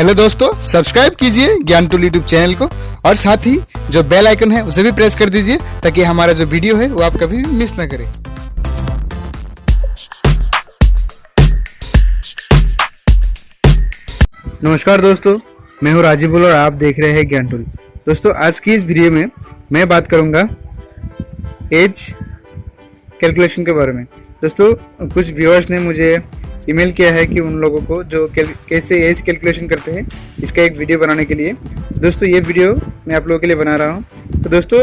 Hello दोस्तों, subscribe कीजिए ज्ञान टूल यूट्यूब चैनल को और साथ ही जो बेल आइकन है उसे भी प्रेस कर दीजिए ताकि हमारा जो वीडियो है वो आप कभी भी मिस ना करें। नमस्कार दोस्तों, मैं हूं राजीव और आप देख रहे हैं ज्ञान टूल। दोस्तों, आज की इस वीडियो में मैं बात करूंगा एज कैलकुलेशन के बारे में। दोस्तों, कुछ व्यूअर्स ने मुझे ईमेल किया है कि उन लोगों को जो कैसे एज कैलकुलेशन करते हैं इसका एक वीडियो बनाने के लिए। दोस्तों, ये वीडियो मैं आप लोगों के लिए बना रहा हूँ। तो दोस्तों,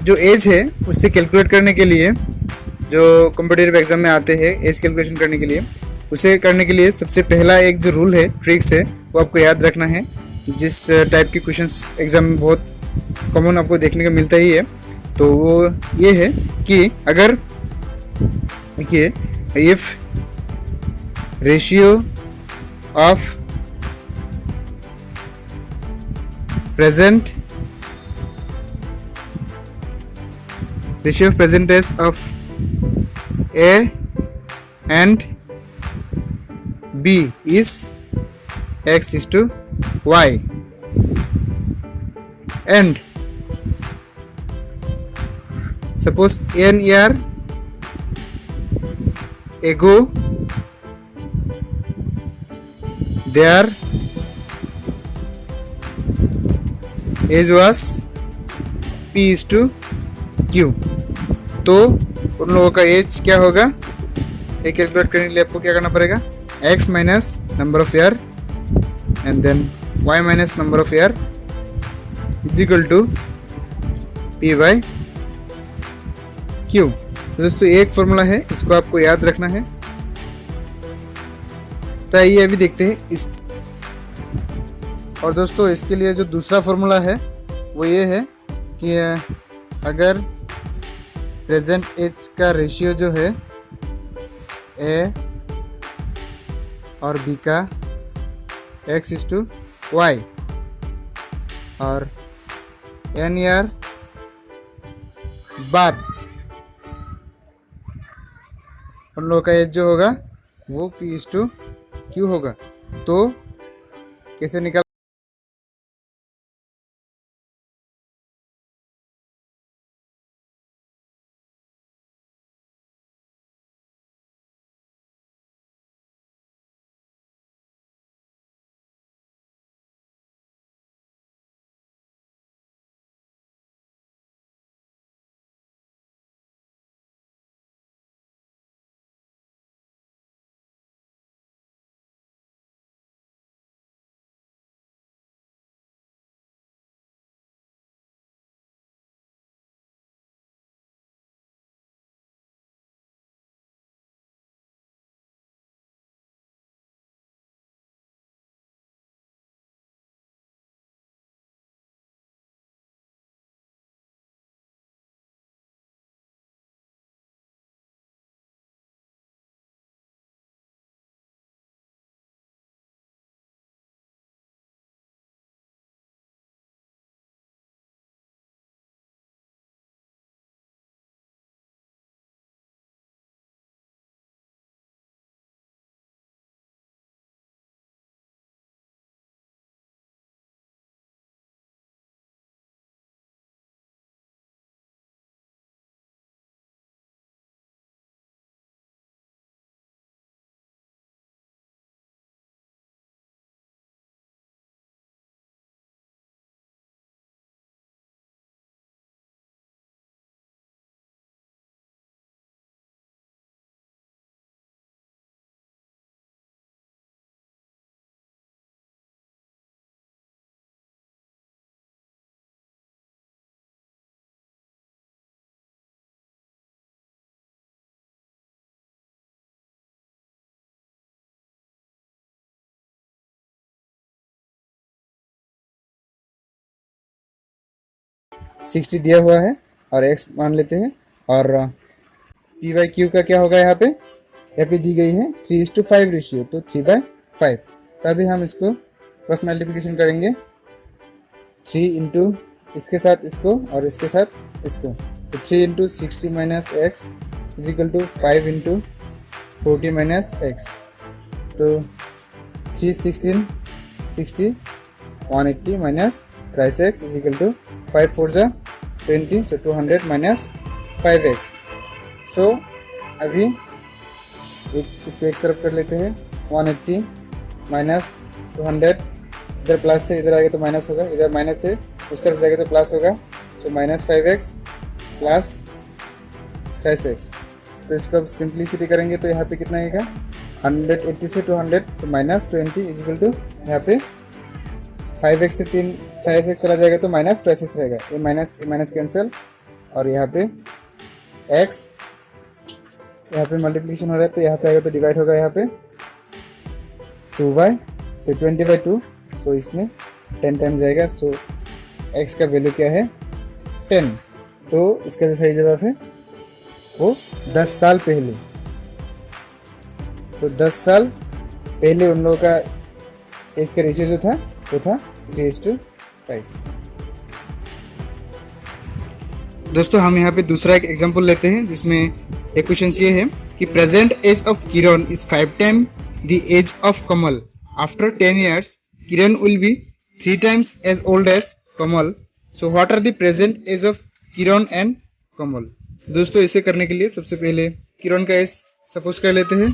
जो एज है उससे कैलकुलेट करने के लिए जो कॉम्पिटिटिव एग्जाम में आते हैं एज कैलकुलेशन करने के लिए, उसे करने के लिए सबसे पहला एक जो रूल है, ट्रिक्स है, वो आपको याद रखना है। जिस टाइप के क्वेश्चंस एग्जाम में बहुत कॉमन आपको देखने को मिलता ही है, तो वो ये है कि अगर देखिए, if ratio of present age of A and B is x is to y and suppose n year ago their age was p is to q। तो उन लोगों का एज क्या होगा, ये कैलकुलेट करने के लिए आपको क्या करना पड़ेगा, x minus number of year and then y minus number of year is equal to p by q। तो दोस्तों, एक फॉर्मूला है, इसको आपको याद रखना है। तो आइए अभी देखते हैं इस। और दोस्तों, इसके लिए जो दूसरा फॉर्मूला है वो ये है कि अगर प्रेजेंट एज का रेशियो जो है a और b का x is to y और n ईयर बाद उन लोगों का एज जो होगा वो p is to q होगा। तो कैसे निकाल, सिक्सटी दिया हुआ है और x मान लेते हैं और p बाई क्यू का क्या होगा, यहाँ पे दी गई है 3:5 रेशियो, तो 3/5। तभी हम इसको क्रॉस मल्टीप्लिकेशन करेंगे, 3 इंटू इसके साथ इसको और इसके साथ इसको, तो 3 into 60 minus x is equal to 5 into 40 minus x. तो 316 60, 180 minus thrice x is equal to 5 4 जा 20, so 200 minus 5x. So अभी इसको एक तरफ कर लेते हैं. 180 minus 200, इधर प्लस है, इधर आगे तो माइनस होगा, इधर माइनस है, उस तरफ जाएगा तो प्लस होगा. So minus 5x plus 5x. तो इसको अब सिंप्लिसिटी करेंगे तो यहाँ पे कितना आएगा, 180 से 200 तो माइनस 20 इज इक्वल टू, यहाँ पे 5x से 5x चला जाएगा तो माइनस 12x रहेगा. ये माइनस कैंसिल, और यहाँ पे x यहाँ पे मल्टीप्लिकेशन हो रहा है तो यहाँ पे आएगा तो डिवाइड होगा, यहाँ पे 2y, सो 20/2, सो इसमें 10 टाइम जाएगा. सो x का वैल्यू क्या है, 10. तो इसका जो सही जवाब है वो 10 साल पहले. तो 10 साल पहले उन लोगों का एज का रेशियो जो था वो था 3:5. दोस्तों हम यहाँ पे दूसरा एक एग्जांपल लेते हैं जिसमें एक क्वेश्चन ये है कि present age of Kiran is 5 time the age of Kamal. After 10 years Kiran will be 3 times as old as Kamal. So what are the present age of Kiran and Kamal. दोस्तों इसे करने के लिए सबसे पहले किरण का एज सपोज कर लेते हैं,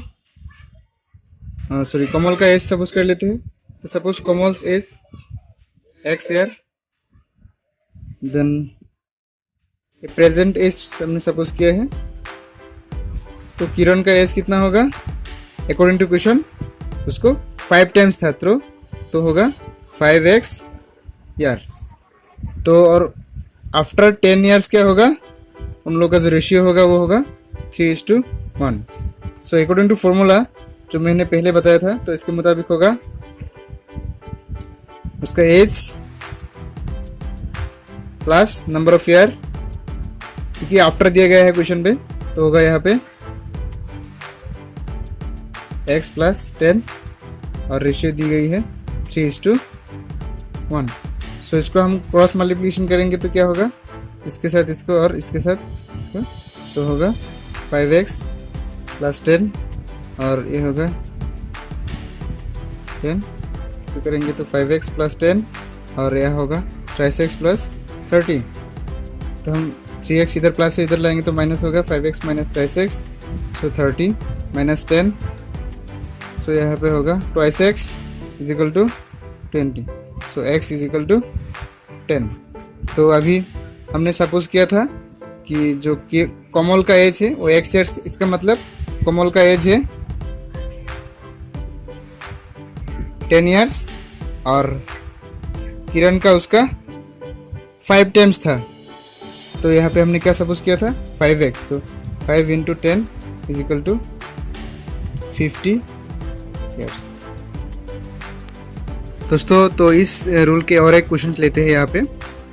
कमल का एज सपोज कर लेते हैं. तो suppose Kamal's age x year, then present age हमने सपोज किया है. तो किरण का एज कितना होगा, अकॉर्डिंग टू क्वेश्चन उसको 5 टाइम्स था तो होगा 5x ईयर. तो और आफ्टर 10 years क्या होगा, उन लोगों का जो रेशियो होगा वो होगा 3:1. सो अकॉर्डिंग टू फॉर्मूला जो मैंने पहले बताया था तो इसके मुताबिक होगा उसका age plus number of year, क्योंकि आफ्टर दिया गया है क्वेश्चन पे तो होगा यहाँ पे x प्लस 10 और रेशियो दी गई है 3:1. सो इसको हम क्रॉस मल्टीप्लिकेशन करेंगे तो क्या होगा, इसके साथ इसको और इसके साथ इसको, तो होगा 5x प्लस 10 और ये होगा 10. इसको करेंगे तो 5x प्लस 10 और यह होगा 3x प्लस 30. तो हम 3x इधर प्लस से इधर लाएंगे तो माइनस होगा, 5x माइनस 3x, सो 30 माइनस 10, सो यहाँ पे होगा 2x is equal to 20. So x is equal to 10. तो अभी हमने सपोज किया था कि जो कमल का एज है वो x ईयर्स, इसका मतलब कमल का एज है 10 years और किरण का उसका 5 टाइम्स था. तो यहाँ पे हमने क्या सपोज किया था, 5x. So 5 × 10 is equal to 50 years. दोस्तों तो इस रूल के और एक क्वेश्चन लेते हैं यहाँ पे.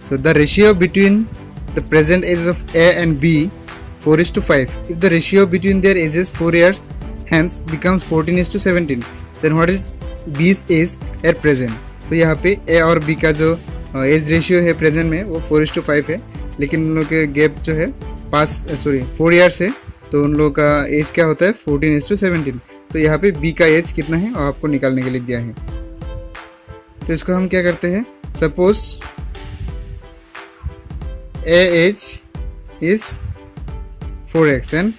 So the ratio between the present age of A and B 4:5. If the ratio between their ages 4 years hence becomes 14:17, then what is B's age at present. तो यहाँ पे A और B का जो एज रेशियो है present में वो 4:5 है, लेकिन उन लोग के गैप जो है 4 years है, तो उन लोगों का एज क्या होता है 14:17. तो यहाँ पे B का एज कितना है और आपको निकालने के लिए दिया है. तो इसको हम क्या करते हैं, suppose A age is 4x and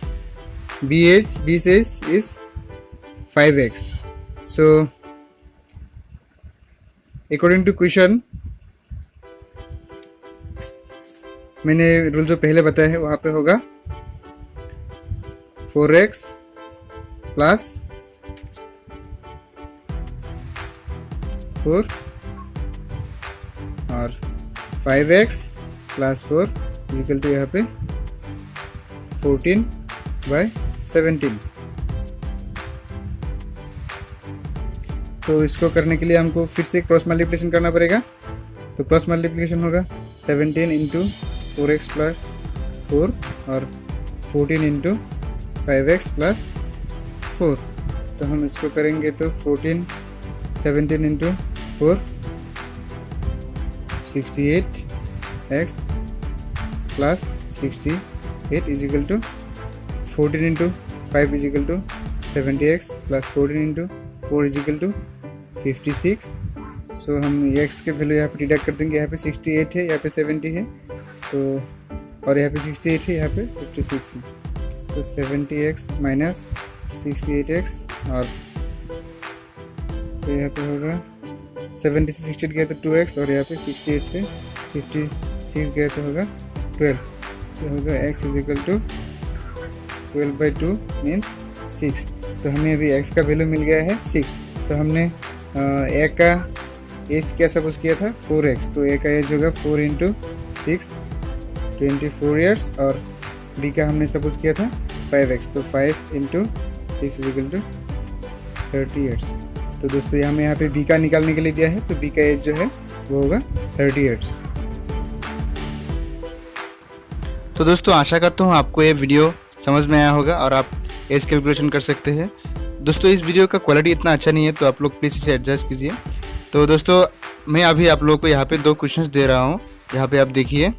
B's age is 5x. So according to question मैंने रूल जो पहले बताया है वहाँ पे होगा 4x प्लस 4 और 5x प्लस 4 इक्वल टू यहाँ पे 14/17. तो इसको करने के लिए हमको फिर से क्रॉस मल्टीप्लिकेशन करना पड़ेगा. तो क्रॉस मल्टीप्लिकेशन होगा 17 × 4x प्लस 4 और 14 × 5x प्लस 4. तो हम इसको करेंगे तो 17 × 4 68x plus 68 is equal to 14 × 5 is equal to 70x plus 14 × 4 is equal to 56 so हम एक्स के वैल्यू यहाँ पे डिडक्ट कर देंगे। यहाँ पे 68 है, यहाँ पे 70 है, तो और यहाँ पे 68 है, यहाँ पे 56 है, तो 70x माइनस 68x, और तो यहाँ पे होगा 70 से 68 गया तो 2x, और यहाँ पे 68 से 56 गया तो होगा 12, तो होगा x is equal to 12/2 means 6। तो हमें अभी x का वैल्यू मिल गया है 6। तो हमने a का एज क्या सपोज किया था 4x, तो a का एज होगा 4 × 6 24 ईयर्स, और b का हमने सपोज किया था 5x, तो 5 × 6 इज इक्वल टू 30 ईयर्स। तो दोस्तों हमें यहाँ पे b का निकालने के लिए दिया है, तो b का एज जो है वो होगा 30 ईयर्स। तो दोस्तों आशा करता हूँ आपको ये वीडियो समझ में आया होगा और आप एज कैलकुलेशन कर सकते हैं। दोस्तों इस वीडियो का क्वालिटी इतना अच्छा नहीं है, तो आप लोग प्लीज़ इसे एडजस्ट कीजिए। तो दोस्तों मैं अभी आप लोगों को यहाँ पे 2 क्वेश्चंस दे रहा हूँ, यहाँ पे आप देखिए।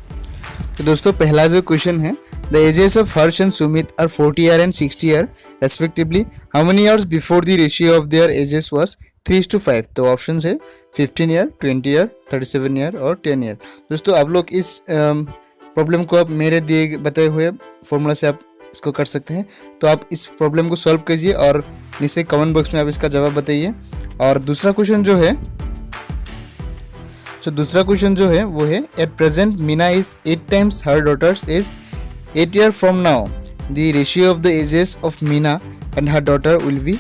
तो दोस्तों पहला जो क्वेश्चन है, the ages of Harsh and Sumit are 40 year and 60 year respectively, how many years before the ratio of their ages was 3:5। तो ऑप्शन है 15 ईयर, 20 ईयर, 37 ईयर और 10 ईयर। दोस्तों आप लोग इस प्रॉब्लम को आप मेरे दिए बताए हुए फॉर्मूला से आप इसको कर सकते हैं। तो आप इस प्रॉब्लम को सॉल्व कीजिए और नीचे कमेंट बॉक्स में आप इसका जवाब बताइए। और दूसरा क्वेश्चन जो है वो है, at present Meena is 8 times her daughter's age 8 year from now, the ratio of the ages of Meena and her daughter will be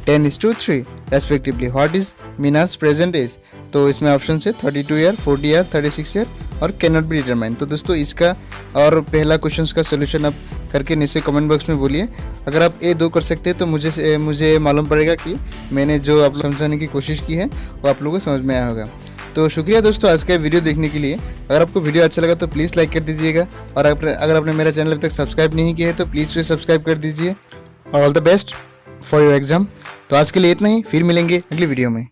10:3 respectively, what is Meena's present age. तो इसमें ऑप्शन है 32 ईयर, 40 ईयर, 36 ईयर और can not be determine. तो दोस्तों इसका और पहला question का सोल्यूशन आप करके नीचे कमेंट बॉक्स में बोलिए। अगर आप ये 2 कर सकते हैं तो मुझे मालूम पड़ेगा कि मैंने जो आप समझाने की कोशिश की है वो आप लोगों को समझ में आया होगा। तो शुक्रिया दोस्तों आज का वीडियो देखने के लिए। अगर आपको वीडियो अच्छा लगा तो प्लीज़ लाइक कर दीजिएगा, और अगर आपने मेरा चैनल अभी तक सब्सक्राइब नहीं किया है तो प्लीज़ उसे सब्सक्राइब कर दीजिए। और all the best for your exam. तो आज के लिए इतना ही, फिर मिलेंगे अगली वीडियो में।